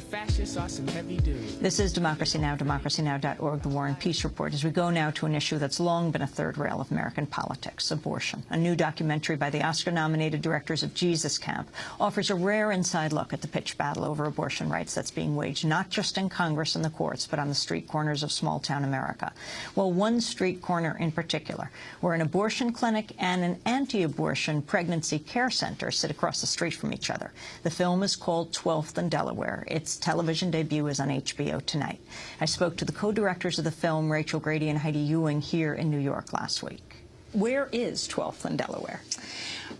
fascists are some heavy dudes. This is Democracy Now!, democracynow.org, the War and Peace Report, as we go now to an issue that's long been a third rail of American politics, abortion. A new documentary by the Oscar-nominated directors of Jesus Camp offers a rare inside look at the pitched battle over abortion rights that's being waged not just in Congress and the courts, but on the street corners of small-town America. Well, one street corner in particular, where an abortion clinic and an anti-abortion pregnancy care center sit across the street from each other. The film is called 12th and Delaware. Its television debut is on HBO tonight. I spoke to the co-directors of the film, Rachel Grady and Heidi Ewing, here in New York last week. Where is 12th and Delaware?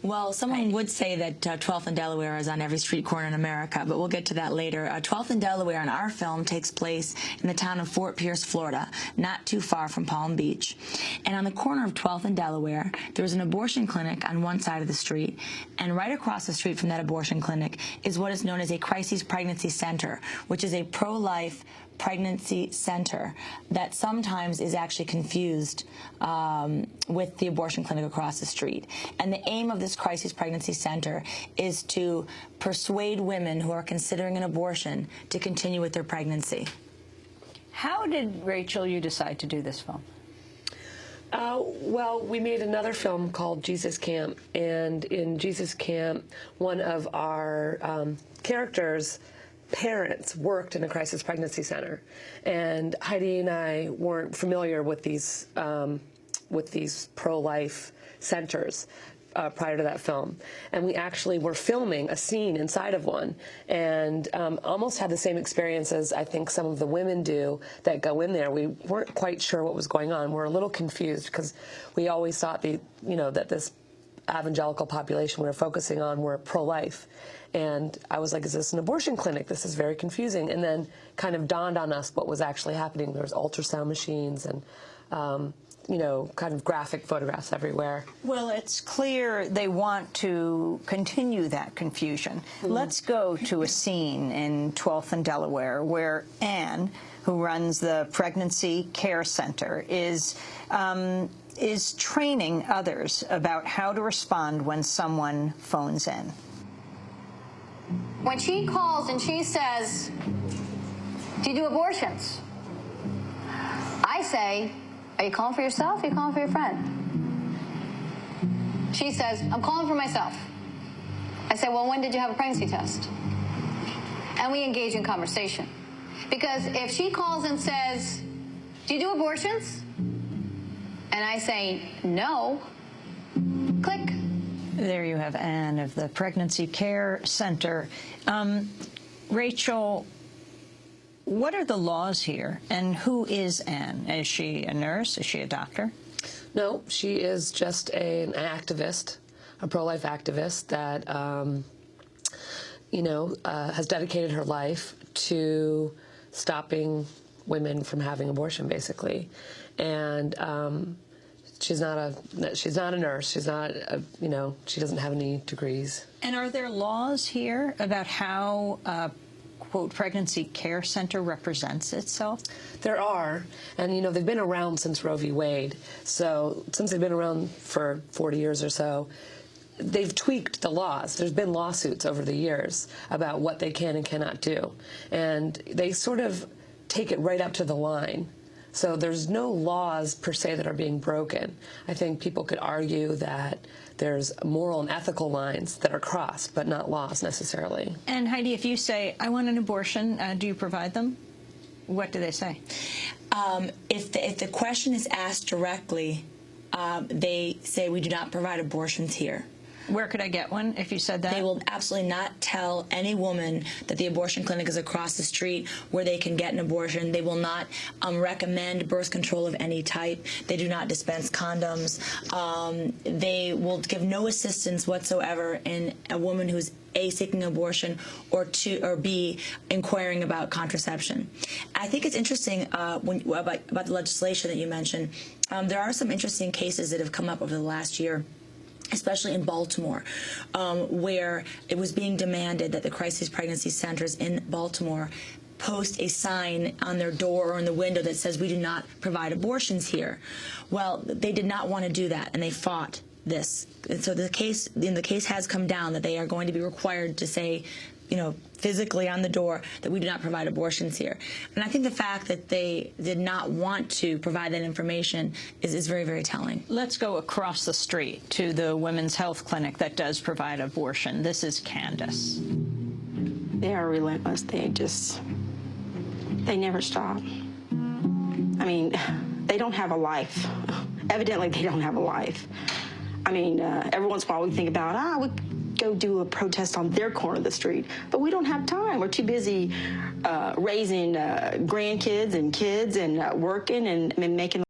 Well, someone would say that 12th and Delaware is on every street corner in America, but we'll get to that later. 12th and Delaware in our film takes place in the town of Fort Pierce, Florida, not too far from Palm Beach. And on the corner of 12th and Delaware, there's an abortion clinic on one side of the street, and right across the street from that abortion clinic is what is known as a crisis pregnancy center, which is a pro-life pregnancy center that sometimes is actually confused with the abortion clinic across the street. And the aim of this crisis pregnancy center is to persuade women who are considering an abortion to continue with their pregnancy. How did, Rachel, you decide to do this film? Well, we made another film called Jesus Camp, and in Jesus Camp, one of our characters' parents worked in a crisis pregnancy center, and Heidi and I weren't familiar with these pro-life centers prior to that film, and we actually were filming a scene inside of one, and almost had the same experience as I think some of the women do that go in there. We weren't quite sure what was going on. We're a little confused because we always thought that this evangelical population we were focusing on were pro-life. And I was like, is this an abortion clinic? This is very confusing. And then kind of dawned on us what was actually happening. There was ultrasound machines and, kind of graphic photographs everywhere. Well, it's clear they want to continue that confusion. Let's go to a scene in 12th and Delaware where Anne, who runs the pregnancy care center, is training others about how to respond when someone phones in. When she calls and she says, do you do abortions? I say, are you calling for yourself or are you calling for your friend? She says, I'm calling for myself. I say, well, when did you have a pregnancy test? And we engage in conversation. Because if she calls and says, do you do abortions? And I say, no, click. There you have Anne of the Pregnancy Care Center. Rachel, what are the laws here, and who is Anne? Is she a nurse? Is she a doctor? No, she is just an activist, a pro-life activist that, has dedicated her life to stopping women from having abortion, basically. And she's not a nurse. She's not she doesn't have any degrees. And are there laws here about how quote pregnancy care center represents itself? There are, and they've been around since Roe v. Wade. So since they've been around for 40 years or so, they've tweaked the laws. There's been lawsuits over the years about what they can and cannot do, and they sort of take it right up to the line. So there's no laws per se that are being broken. I think people could argue that there's moral and ethical lines that are crossed, but not laws necessarily. And Heidi, if you say, I want an abortion, do you provide them? What do they say? If the question is asked directly, they say we do not provide abortions here. Where could I get one if you said that? They will absolutely not tell any woman that the abortion clinic is across the street where they can get an abortion. They will not recommend birth control of any type. They do not dispense condoms. They will give no assistance whatsoever in a woman who's A, seeking abortion, or B, inquiring about contraception. I think it's interesting about the legislation that you mentioned. There are some interesting cases that have come up over the last year, especially in Baltimore, where it was being demanded that the crisis pregnancy centers in Baltimore post a sign on their door or in the window that says, we do not provide abortions here. Well, they did not want to do that, and they fought this. And so the case has come down that they are going to be required to say physically on the door that we do not provide abortions here. And I think the fact that they did not want to provide that information is very, very telling. Let's go across the street to the women's health clinic that does provide abortion. This is Candace. They are relentless. They never stop. I mean, they don't have a life. Evidently, they don't have a life. I mean, every once in a while we think about, we go do a protest on their corner of the street, but we don't have time. We're too busy raising grandkids and kids and working and making